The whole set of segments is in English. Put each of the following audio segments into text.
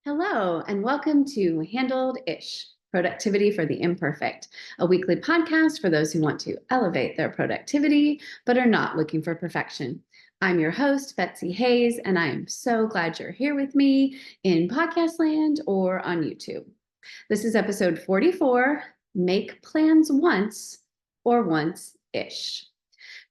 Hello, and welcome to Handled-ish, Productivity for the Imperfect, a weekly podcast for those who want to elevate their productivity but are not looking for perfection. I'm your host, Betsy Hayes, and I am so glad you're here with me in podcast land or on YouTube. This is episode 44, Make Plans Once or Once-ish.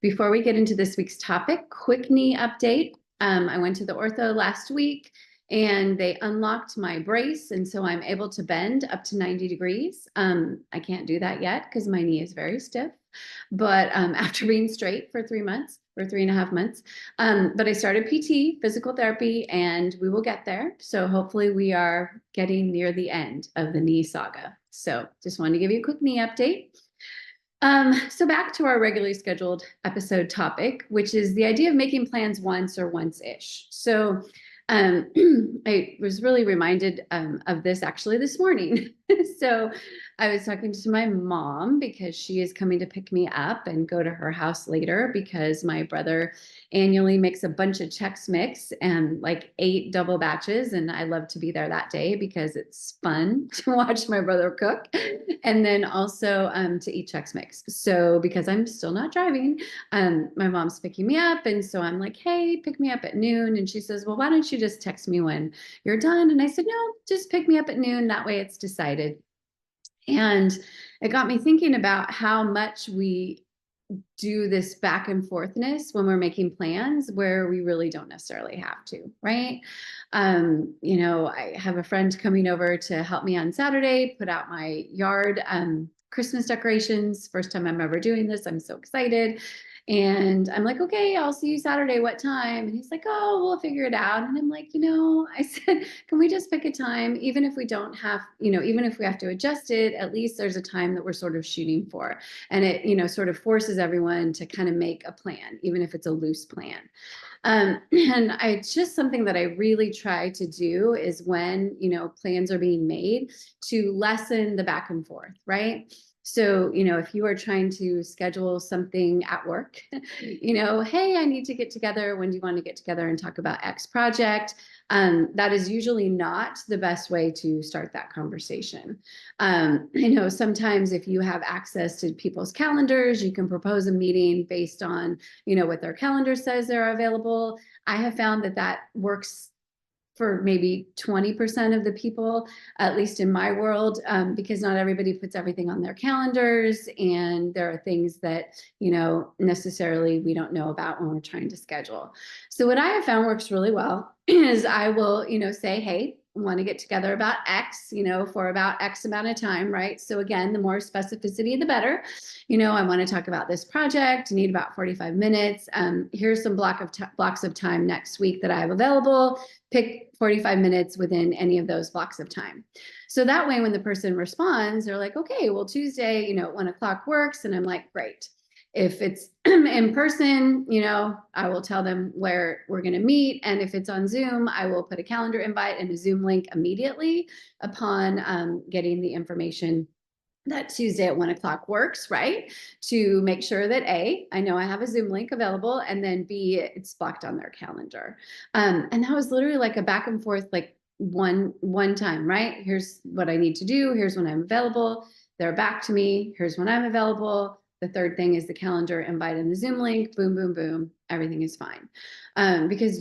Before we get into this week's topic, quick knee update. I went to the ortho last week and they unlocked my brace. And so I'm able to bend up to 90 degrees. I can't do that yet because my knee is very stiff. But after being straight for 3 months, or 3.5 months, but I started PT, physical therapy, and we will get there. So hopefully we are getting near the end of the knee saga. So just wanted to give you a quick knee update. So back to our regularly scheduled episode topic, which is the idea of making plans once or once-ish. So I was really reminded of this actually this morning. So I was talking to my mom because she is coming to pick me up and go to her house later because my brother annually makes a bunch of Chex Mix and like 8 double batches. And I love to be there that day because it's fun to watch my brother cook and then also to eat Chex Mix. So because I'm still not driving, my mom's picking me up. And so I'm like, hey, pick me up at noon. And she says, well, why don't you just text me when you're done? And I said, no, just pick me up at noon. That way it's decided. And it got me thinking about how much we do this back and forthness when we're making plans where we really don't necessarily have to, right? I have a friend coming over to help me on Saturday, put out my yard Christmas decorations. First time I'm ever doing this. I'm so excited. And I'm like, okay, I'll see you Saturday. What time? And he's like, oh, we'll figure it out. And I'm like, I said, can we just pick a time? Even if we don't have, even if we have to adjust it, at least there's a time that we're sort of shooting for. And it, sort of forces everyone to kind of make a plan, even if it's a loose plan. It's just something that I really try to do is when, plans are being made to lessen the back and forth, right? So, if you are trying to schedule something at work, hey, I need to get together. When do you want to get together and talk about X project? That is usually not the best way to start that conversation. Sometimes if you have access to people's calendars, you can propose a meeting based on, what their calendar says they're available. I have found that works for maybe 20% of the people, at least in my world, because not everybody puts everything on their calendars. And there are things that, necessarily we don't know about when we're trying to schedule. So what I have found works really well is I will, say, hey, want to get together about X, for about X amount of time, right? So again, the more specificity, the better. I want to talk about this project, need about 45 minutes. Here's some blocks of time next week that I have available. Pick 45 minutes within any of those blocks of time. So that way, when the person responds, they're like, okay, well, Tuesday, at 1:00 works. And I'm like, great. If it's in person, I will tell them where we're going to meet. And if it's on Zoom, I will put a calendar invite and a Zoom link immediately upon getting the information that Tuesday at 1:00 works, right? To make sure that A, I know I have a Zoom link available, and then B, it's blocked on their calendar. And that was literally like a back and forth, like one time, right? Here's what I need to do. Here's when I'm available. They're back to me. Here's when I'm available. The third thing is the calendar invite and the Zoom link. Boom, boom, boom. Everything is fine. Because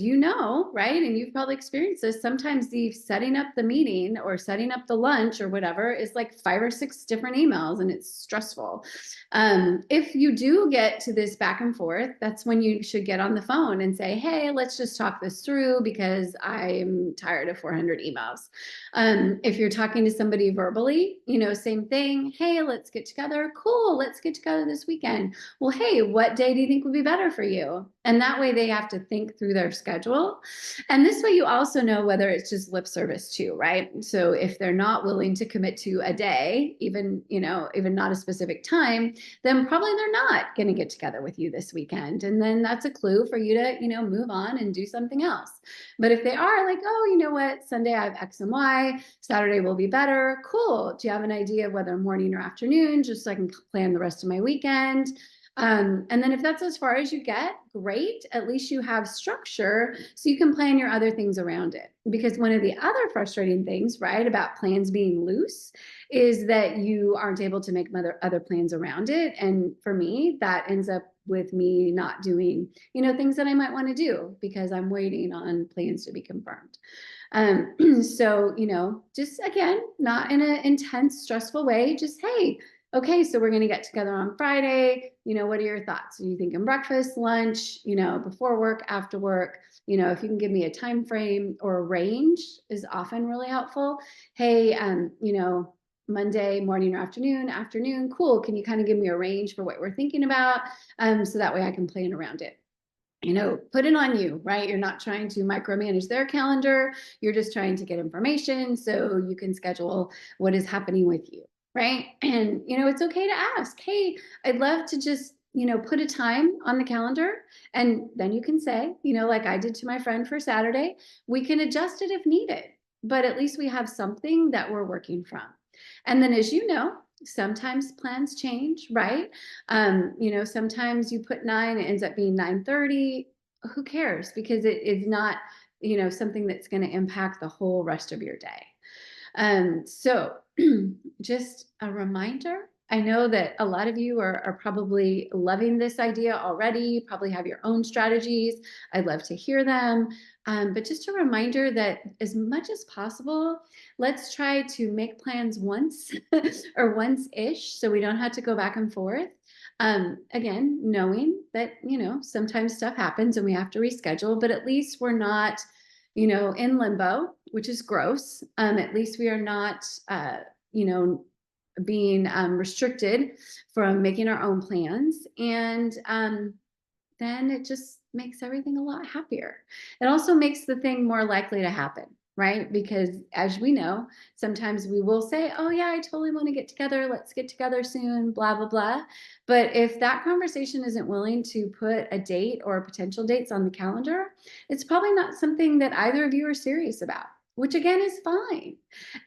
right? And you've probably experienced this. Sometimes the setting up the meeting or setting up the lunch or whatever is like 5 or 6 different emails and it's stressful. If you do get to this back and forth, that's when you should get on the phone and say, hey, let's just talk this through because I'm tired of 400 emails. If you're talking to somebody verbally, same thing. Hey, let's get together. Cool. Let's get together this weekend. Well, hey, what day do you think would be better for you? And that way they have to think through their schedule. And this way you also know whether it's just lip service too, right? So if they're not willing to commit to a day, even not a specific time, then probably they're not going to get together with you this weekend. And then that's a clue for you to, move on and do something else. But if they are like, oh, you know what, Sunday I have X and Y, Saturday will be better. Cool. Do you have an idea of whether morning or afternoon, just so I can plan the rest of my weekend? And then if that's as far as you get, great. At least you have structure so you can plan your other things around it. Because one of the other frustrating things, right, about plans being loose is that you aren't able to make other plans around it. And for me, that ends up with me not doing, things that I might want to do because I'm waiting on plans to be confirmed. So, just again, not in an intense, stressful way, just, hey, okay, so we're going to get together on Friday. What are your thoughts? Are you thinking breakfast, lunch, before work, after work? If you can give me a time frame or a range is often really helpful. Hey, Monday morning or afternoon, cool. Can you kind of give me a range for what we're thinking about? So that way I can plan around it. Put it on you, right? You're not trying to micromanage their calendar. You're just trying to get information so you can schedule what is happening with you, right? And, it's okay to ask, hey, I'd love to just, put a time on the calendar. And then you can say, like I did to my friend for Saturday, we can adjust it if needed, but at least we have something that we're working from. And then, as you know, sometimes plans change, right? Sometimes you put 9, it ends up being 9:30. Who cares? Because it is not, something that's going to impact the whole rest of your day. So just a reminder. I know that a lot of you are probably loving this idea already. You probably have your own strategies. I'd love to hear them. But just a reminder that as much as possible, let's try to make plans once or once-ish so we don't have to go back and forth. Again, knowing that, sometimes stuff happens and we have to reschedule, but at least we're not, in limbo, which is gross. At least we are not, being restricted from making our own plans. And then it just makes everything a lot happier. It also makes the thing more likely to happen, right? Because as we know, sometimes we will say, oh yeah, I totally want to get together. Let's get together soon, blah, blah, blah. But if that conversation isn't willing to put a date or potential dates on the calendar, it's probably not something that either of you are serious about, which again is fine.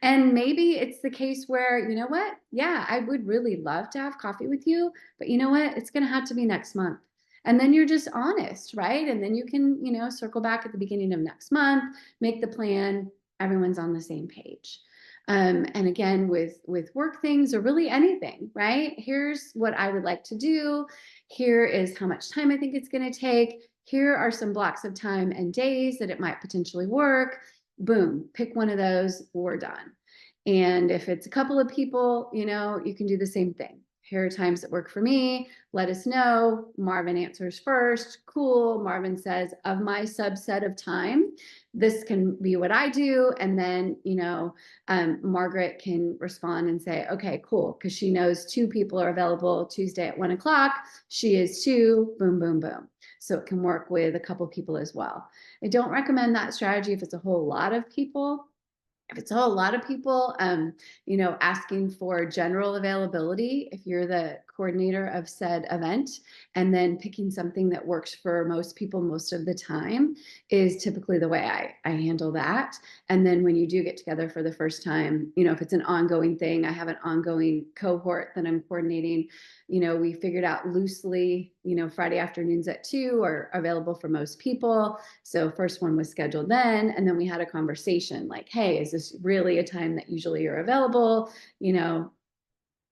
And maybe it's the case where, you know what? Yeah, I would really love to have coffee with you, but you know what? It's going to have to be next month. And then you're just honest, right? And then you can, circle back at the beginning of next month, make the plan, everyone's on the same page. And again, with work things or really anything, right? Here's what I would like to do. Here is how much time I think it's going to take. Here are some blocks of time and days that it might potentially work. Boom, pick one of those, we're done. And if it's a couple of people, you can do the same thing. Here are times that work for me. Let us know. Marvin answers first. Cool. Marvin says, of my subset of time, this can be what I do. And then, Margaret can respond and say, okay, cool. Because she knows 2 people are available Tuesday at 1 o'clock. She is too. Boom, boom, boom. So it can work with a couple people as well. I don't recommend that strategy if it's a whole lot of people. If it's a whole lot of people, asking for general availability, if you're the coordinator of said event, and then picking something that works for most people most of the time is typically the way I handle that. And then when you do get together for the first time, if it's an ongoing thing, I have an ongoing cohort that I'm coordinating. We figured out loosely, Friday afternoons at 2 are available for most people. So first one was scheduled then, and then we had a conversation like, hey, is this really a time that usually you're available?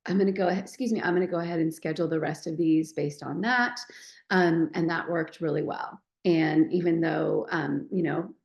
I'm going to go ahead and schedule the rest of these based on that. And that worked really well. And even though,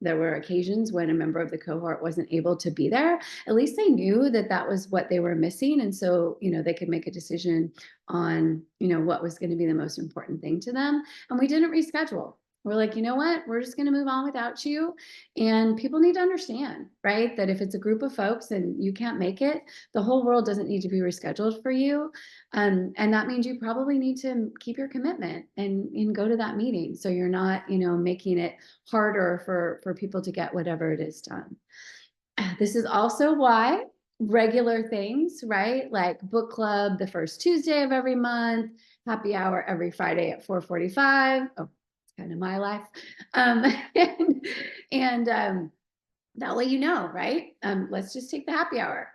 there were occasions when a member of the cohort wasn't able to be there, at least they knew that that was what they were missing. And so, they could make a decision on, what was going to be the most important thing to them. And we didn't reschedule. We're like, you know what? We're just going to move on without you. And people need to understand, right? That if it's a group of folks and you can't make it, the whole world doesn't need to be rescheduled for you. And that means you probably need to keep your commitment and go to that meeting. So you're not, making it harder for people to get whatever it is done. This is also why regular things, right? Like book club the first Tuesday of every month, happy hour every Friday at 4:45. Oh, kind of my life. And that way, right? Let's just take the happy hour.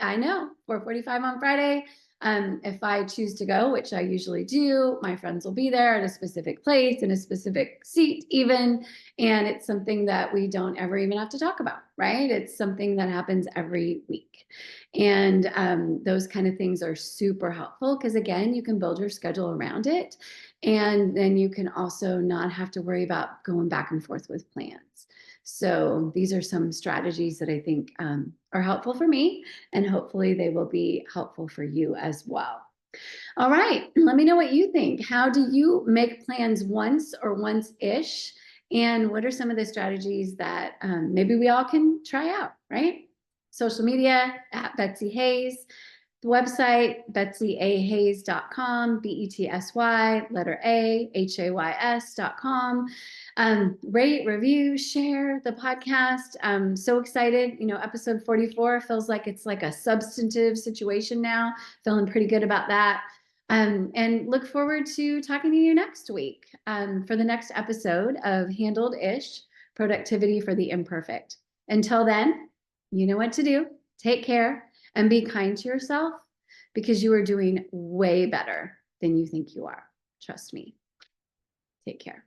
I know 4:45 on Friday. If I choose to go, which I usually do, my friends will be there at a specific place, in a specific seat even, and it's something that we don't ever even have to talk about, right? It's something that happens every week. And those kind of things are super helpful because, again, you can build your schedule around it. And then you can also not have to worry about going back and forth with plans. So these are some strategies that I think are helpful for me, and hopefully they will be helpful for you as well. All right, let me know what you think. How do you make plans once or once-ish? And what are some of the strategies that maybe we all can try out, right? Social media at Betsy Hayes. The website, betsyahays.com, B-E-T-S-Y, letter A, H-A-Y-S.com. Rate, review, share the podcast. I'm so excited. You know, episode 44 feels like it's like a substantive situation now. Feeling pretty good about that. And look forward to talking to you next week for the next episode of Handled-ish, Productivity for the Imperfect. Until then, you know what to do. Take care. And be kind to yourself because you are doing way better than you think you are. Trust me. Take care.